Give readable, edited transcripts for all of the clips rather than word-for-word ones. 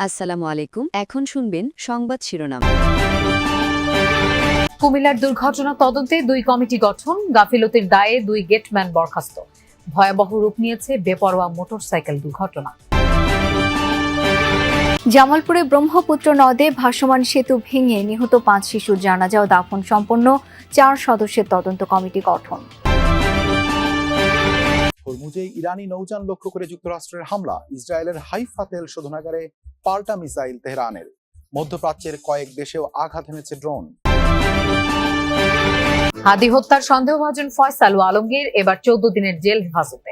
আসসালামু আলাইকুম। এখন শুনবেন সংবাদ শিরোনাম। কুমিল্লার দুর্ঘটনা তদন্তে 2 কমিটি গঠন, গাফিলতির দায়ে 2 গেটম্যান বরখাস্ত। ভয়াবহ রূপ নিয়েছে বেপরোয়া মোটরসাইকেল দুর্ঘটনা। জামালপুরে ব্রহ্মপুত্র নদে ভাসমান সেতু ভেঙে নিহত 5 শিশুর জানাজা ও দাফন সম্পন্ন, 4 সদস্যের তদন্ত কমিটি গঠন। হরমুজে ইরানি নৌযান লক্ষ্য করে যুক্তরাষ্ট্রের হামলা, ইসরায়েলের হাইফা তেল শোধনাগারে পাল্টা মিসাইল তেহরানের। মধ্যপ্রাচ্যের কয়েক দেশেও আঘাত এনেছে ড্রোন। হাদি হত্যার সন্দেহভাজন ফয়সাল ও আলমগীর এবার 14 দিনের জেল হেফাজতে।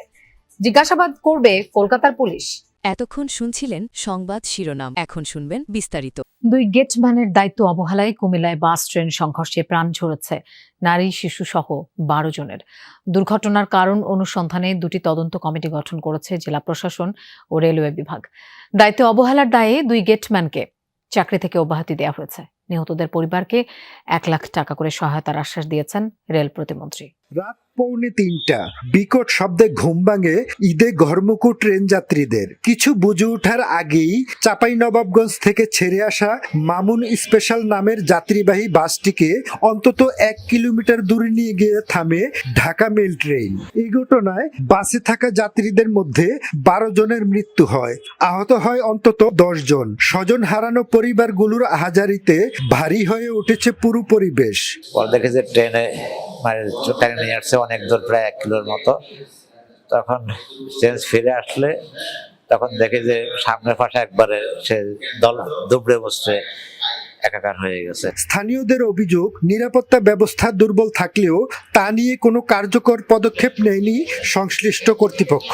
জিজ্ঞাসাবাদ করবে কলকাতার পুলিশ। এতক্ষণ শুনছিলেন সংবাদ শিরোনাম, এখন শুনবেন বিস্তারিত। 2 গেটম্যানের দায়িত্ব অবহেলায় কুমিল্লায় বাস ট্রেন সংঘর্ষে প্রাণ ঝরেছে নারী শিশু সহ 12 জনের। দুর্ঘটনার কারণ অনুসন্ধানে 2টি তদন্ত কমিটি গঠন করেছে জেলা প্রশাসন ও রেলওয়ে বিভাগ। দায়িত্ব অবহেলার দায়ে 2 গেটম্যানকে চাকরি থেকে অব্যাহতি দেওয়া হয়েছে। নিহতদের পরিবারকে 1 লাখ টাকা করে সহায়তার আশ্বাস দিয়েছেন রেল প্রতিমন্ত্রী। রাত 2:45 বিকট শব্দে ঘুম ভাঙে ঈদে ঘরমুখো ট্রেন যাত্রীদের। কিছু বুঝে ওঠার আগেই চাঁপাইনবাবগঞ্জ থেকে ছেড়ে আসা মামুন স্পেশাল নামের যাত্রীবাহী বাসটিকে অন্তত 1 কিলোমিটার দূরে নিয়ে গিয়ে থামে ঢাকা মেল ট্রেন। এই ঘটনায় বাসে থাকা যাত্রীদের মধ্যে 12 জনের মৃত্যু হয়, আহত হয় অন্তত 10 জন। স্বজন হারানো পরিবারগুলোর আহাজারিতে ভারী হয়ে উঠেছে পুরো পরিবেশ। দেখে যে ট্রেনে টেনে নিয়ে আসছে অনেক দূর, প্রায় 1 কিলোর মতো। তখন চেঞ্জ ফিরে আসলে তখন দেখে যে সামনের পাশে একবারে সে দল দুবড়ে বসছে, একাকার হয়ে গেছে। স্থানীয়দের অভিযোগ, নিরাপত্তা ব্যবস্থা দুর্বল থাকলেও তা নিয়ে কোনো কার্যকর পদক্ষেপ নেয়নি সংশ্লিষ্ট কর্তৃপক্ষ।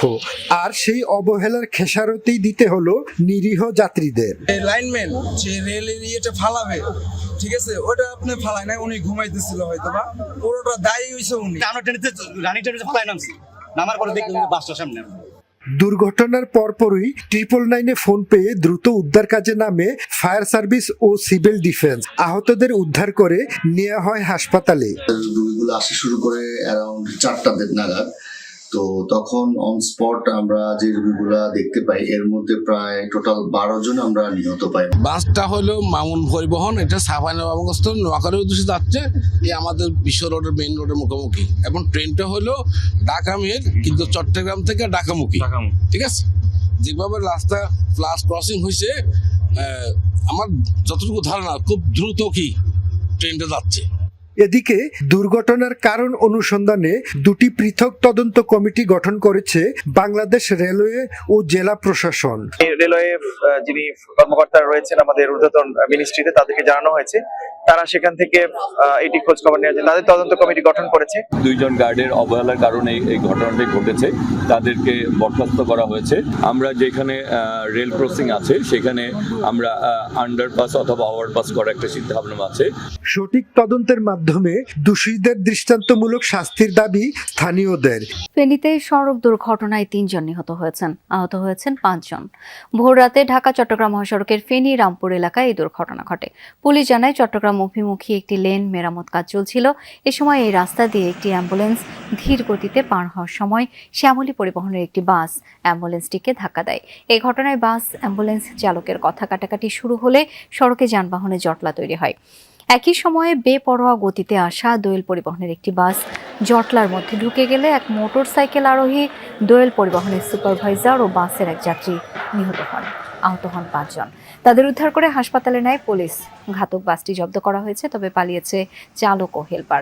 আর সেই অবহেলার খেসারতেই দিতে হলো নিরীহ যাত্রীদের। লাইনম্যান যে রেলের ইয়েটা ফালাবে, ঠিক আছে, ওটা আপনি ফালাই নাই, উনি ঘুমাইতেছিল হয়তো বা, পুরোটা দায়ী হইছে উনি। আমরা ট্রেনেতে রানি ট্রেনেতে ফ্লাই নামছি, নামার পরে দেখলাম বাসটার সামনে। দুর্ঘটনার পরপরই 999-এ ফোন পেয়ে দ্রুত উদ্ধার কাজে নামে ফায়ার সার্ভিস ও সিভিল ডিফেন্স। আহতদের উদ্ধার করে নেওয়া হয় হাসপাতালে। রোগীগুলো আসা শুরু করে অ্যারাউন্ড 4টা নাগাদ। তো তখন অন স্পট আমরা যে রোগীগুলা দেখতে পাই, এর মধ্যে প্রায় টোটাল 12 জন আমরা নিহত পাই। বাসটা হলো মামুন পরিবহন, এটা চাঁপাইনবাবগঞ্জ নোয়াখালীর উদ্দেশ্যে যাচ্ছে, এই আমাদের বিশ্ব রোডের মেইন রোডের মুখোমুখি। এবং ট্রেনটা হলো ঢাকা মেল, কিন্তু চট্টগ্রাম থেকে ঢাকামুখী, ঠিক আছে। যেভাবে রাস্তা ফ্লাশ ক্রসিং হয়েছে, আমার যতটুকু ধারণা খুব দ্রুত কি ট্রেনটা যাচ্ছে। এদিকে দুর্ঘটনার কারণ অনুসন্ধানে 2টি পৃথক তদন্ত কমিটি গঠন করেছে বাংলাদেশ রেলওয়ে ও জেলা প্রশাসন। রেলওয়ে যিনি কর্মকর্তা রয়েছেন আমাদের ঊর্ধ্বতন মিনিস্ট্রিতে, তাদেরকে জানানো হয়েছে, তারা সেখান থেকে এটি খোঁজ খবর নিয়ে তাদের তদন্ত কমিটি গঠন করেছে। 2 জন গার্ডের অবহেলার কারণে এই ঘটনাটি ঘটেছে, তাদেরকে বরখাস্ত করা হয়েছে। আমরা যেখানে রেল ক্রসিং আছে সেখানে আমরা আন্ডারপাস অথবা ওভারপাস করার একটা চিন্তা ভাবনা আছে। সঠিক তদন্তের মাধ্যমে দোষীদের দৃষ্টান্তমূলক শাস্তির দাবি স্থানীয়দের। ফেনীতে সড়ক দুর্ঘটনায় 3 জন নিহত হয়েছেন, আহত হয়েছেন 5 জন। ভোররাতে ঢাকা চট্টগ্রাম মহাসড়কের ফেনী রামপুর এলাকায় এই দুর্ঘটনা ঘটে। পুলিশ জানায় চট্টগ্রাম অভিমুখী একটি লেন মেরামত কাজ চলছিল। এ সময় এই রাস্তা দিয়ে একটি অ্যাম্বুলেন্স ধীর গতিতে পার হওয়ার সময় শ্যামলী পরিবহনের একটি বাস অ্যাম্বুলেন্সটিকে ধাক্কা দেয়। এই ঘটনায় বাস অ্যাম্বুলেন্স চালকের কথা কাটাকাটি শুরু হলে সড়কে যানবাহনে জটলা তৈরি হয়। একই সময়ে বেপরোয়া গতিতে আসা দোয়েল পরিবহনের একটি বাস জটলার মধ্যে ঢুকে গেলে এক মোটরসাইকেল আরোহী, দোয়েল পরিবহনের সুপারভাইজার ও বাসের এক যাত্রী নিহত হন। আহত হন 5 জন। তাদের উদ্ধার করে হাসপাতালে নেয় পুলিশ। ঘাতক বাসটি জব্দ করা হয়েছে, তবে পালিয়েছে চালক ও হেলপার।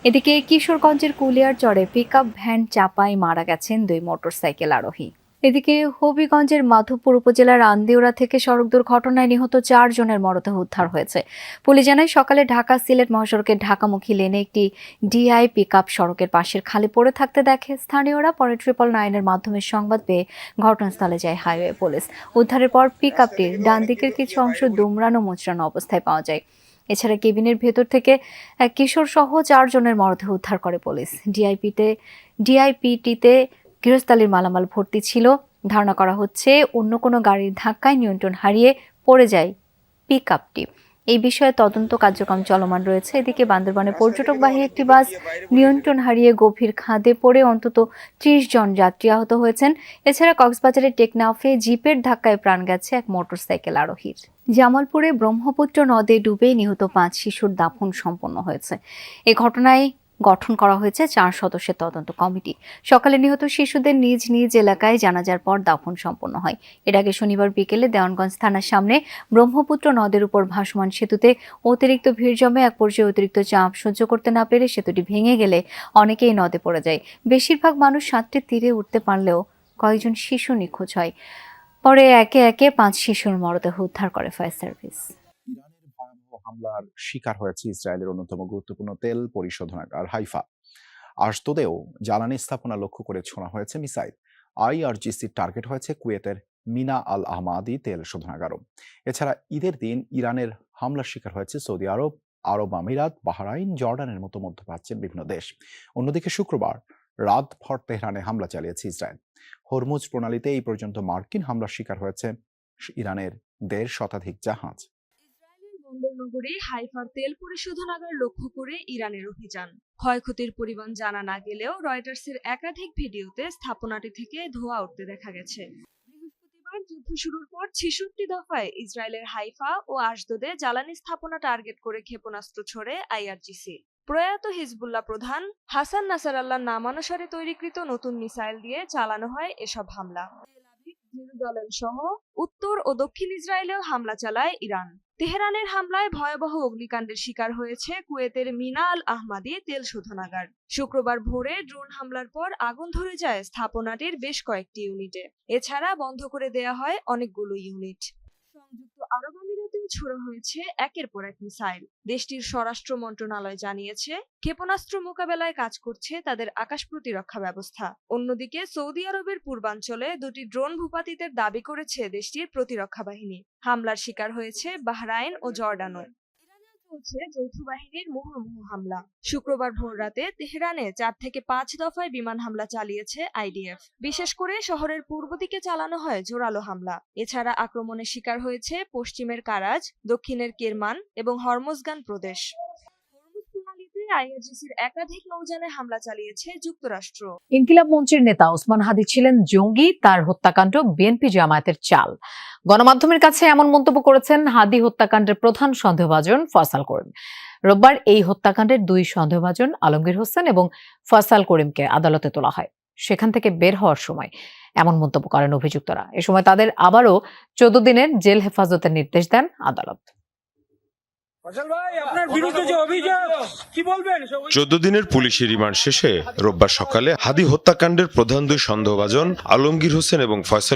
এদিকে কিশোরগঞ্জের কুলিয়ারচরে পিকআপ ভ্যান চাপায় মারা গেছেন 2 মোটরসাইকেল আরোহী। এদিকে হবিগঞ্জের মাধবপুর উপজেলার আন্দিউরা থেকে সড়ক দুর্ঘটনায় নিহত 4 জনের মরদেহ উদ্ধার হয়েছে। পুলিশ জানায় সকালে ঢাকা সিলেট মহাসড়কের ঢাকামুখী লেনে একটি ডিআই পিকআপ সড়কের পাশের খালে পড়ে থাকতে দেখে স্থানীয়রা। পরে 999-এর মাধ্যমে সংবাদ পেয়ে ঘটনাস্থলে যায় হাইওয়ে পুলিশ। উদ্ধারের পর পিকআপটির ডান দিকের কিছু অংশ দুমড়ানো মোচড়ানো অবস্থায় পাওয়া যায়। এছাড়া কেবিনের ভেতর থেকে এক কিশোর সহ 4 জনের মরদেহ উদ্ধার করে পুলিশ। ডিআইপিটিতে গৃহস্থালির মালামাল ভর্তি ছিল। ধারণা করা হচ্ছে অন্য কোনো গাড়ির ধাক্কায় নিয়ন্ত্রণ হারিয়ে পড়ে যায় পিকআপটি। এই বিষয়ে তদন্ত কার্যক্রম চলমান রয়েছে। এদিকে বান্দরবানে পর্যটকবাহী একটি বাস নিয়ন্ত্রণ হারিয়ে গভীর খাদে পড়ে অন্তত 30 জন যাত্রী আহত হয়েছেন। এছাড়া কক্সবাজারের টেকনাফে জিপের ধাক্কায় প্রাণ গেছে এক মোটরসাইকেল আরোহীর। জামালপুরে ব্রহ্মপুত্র নদে ডুবে নিহত 5 শিশুর দাফন সম্পন্ন হয়েছে। এ ঘটনায় গঠন করা হয়েছে 4 সদস্যের তদন্ত কমিটি। সকালে নিহত শিশুদের নিজ নিজ এলাকায় জানাজার পর দাফন সম্পন্ন হয়। এর আগে শনিবার বিকেলে দেওয়ানগঞ্জ থানার সামনে ব্রহ্মপুত্র নদের উপর ভাসমান সেতুতে অতিরিক্ত ভিড় জমে এক পর্যায়ে অতিরিক্ত চাপ সহ্য করতে না পেরে সেতুটি ভেঙে গেলে অনেকেই নদে পড়ে যায়। বেশিরভাগ মানুষ সাঁতরে তীরে উঠতে পারলেও কয়েকজন শিশু নিখোঁজ হয়। পরে একে একে 5 শিশুর মরদেহ উদ্ধার করে ফায়ার সার্ভিস। ইরানের ভয়াবহ হামলার শিকার হয়েছে ইসরায়েলের অন্যতম গুরুত্বপূর্ণ তেল পরিশোধনাগার হাইফা। আশদোদেও জ্বালানি স্থাপনা লক্ষ্য করে ছোড়া হয়েছে মিসাইল। আইআরজিসির টার্গেট হয়েছে কুয়েতের মিনা আল আহমাদি তেল শোধনাগারও। এছাড়া ঈদের দিন ইরানের হামলার শিকার হয়েছে সৌদি আরব, আরব আমিরাত, বাহরাইন, জর্ডানের মতো মধ্যপ্রাচ্যের বিভিন্ন দেশ। অন্যদিকে শুক্রবার রাতভর তেহরানে হামলা চালিয়েছে ইসরায়েল। হরমুজ প্রণালীতে এই পর্যন্ত মার্কিন হামলার শিকার হয়েছে ইরানের 1.5 শতাধিক জাহাজ। ইসরায়েলের বন্দরনগরী হাইফার তেল পরিশোধনাগার লক্ষ্য করে ইরানের অভিযান। ক্ষয়ক্ষতির পরিমাণ জানা না গেলেও রয়টার্সের একাধিক ভিডিওতে স্থাপনাটি থেকে ধোঁয়া উঠতে দেখা গেছে। বৃহস্পতিবার যুদ্ধ শুরুর পর 66 দফায় ইসরায়েলের হাইফা ও আশদোদে জ্বালানি স্থাপনা টার্গেট করে ক্ষেপণাস্ত্র ছোড়ে আইআরজিসি। প্রয়াত হিজবুল্লাহ প্রধান হাসান নাসারাল্লাহর নামানুসারে তৈরিকৃত নতুন মিসাইল দিয়ে চালানো হয় এসব হামলা। জেরুজালেম সহ উত্তর ও দক্ষিণ ইসরায়েলেও হামলা চালায় ইরান। তেহরানের হামলায় ভয়াবহ অগ্নিকাণ্ডের শিকার হয়েছে কুয়েতের মিনা আল আহমাদি তেল শোধনাগার। শুক্রবার ভোরে ড্রোন হামলার পর আগুন ধরে যায় স্থাপনাটির বেশ কয়েকটি ইউনিটে। এছাড়া বন্ধ করে দেয়া হয় অনেকগুলো ইউনিট। সংযুক্ত আরব আমিরাতেও ছোড়া হয়েছে একের পর এক মিসাইল। দেশটির স্বরাষ্ট্র মন্ত্রণালয় জানিয়েছে ক্ষেপণাস্ত্র মোকাবেলায় কাজ করছে তাদের আকাশ প্রতিরক্ষা ব্যবস্থা। অন্যদিকে সৌদি আরবের পূর্বাঞ্চলে 2টি ড্রোন ভূপাতিতের দাবি করেছে দেশটির প্রতিরক্ষা বাহিনী। হামলার শিকার হয়েছে বাহরাইন ও জর্ডানও। চলছে যৌথ বাহিনীর মুহুর্মুহু হামলা। শুক্রবার ভোররাতে তেহরানে 4 থেকে 5 দফায় বিমান হামলা চালিয়েছে আইডিএফ। বিশেষ করে শহরের পূর্ব দিকে চালানো হয় জোরালো হামলা। এছাড়া আক্রমণের শিকার হয়েছে পশ্চিমের কারাজ, দক্ষিণের কেরমান এবং হরমুজগান প্রদেশ। আইআরজিসির একাধিক নৌযানে হামলা চালিয়েছে যুক্তরাষ্ট্র। ইনকিলাব মঞ্চের নেতা ওসমান হাদি ছিলেন জঙ্গি, তার হত্যাকাণ্ড বিএনপি জামায়াতের চাল। গণমাধ্যমের কাছে এমন মন্তব্য করেছেন হাদি হত্যাকাণ্ডের প্রধান সন্দেহভাজন ফয়সাল করিম। রোববার এই হত্যাকাণ্ডের 2 সন্দেহভাজন আলমগীর হোসেন এবং ফয়সাল করিমকে আদালতে তোলা হয়। সেখান থেকে বের হওয়ার সময় এমন মন্তব্য করেন অভিযুক্তরা। এ সময় তাদের আবারও 14 দিনের জেল হেফাজতের নির্দেশ দেন আদালত। 14 দিনের পুলিশি রিমান্ড শেষে রোববার সকালে হাদি হত্যাকাণ্ডের প্রধান 2 সন্দেহভাজন আলমগীর হোসেন এবং ফয়সাল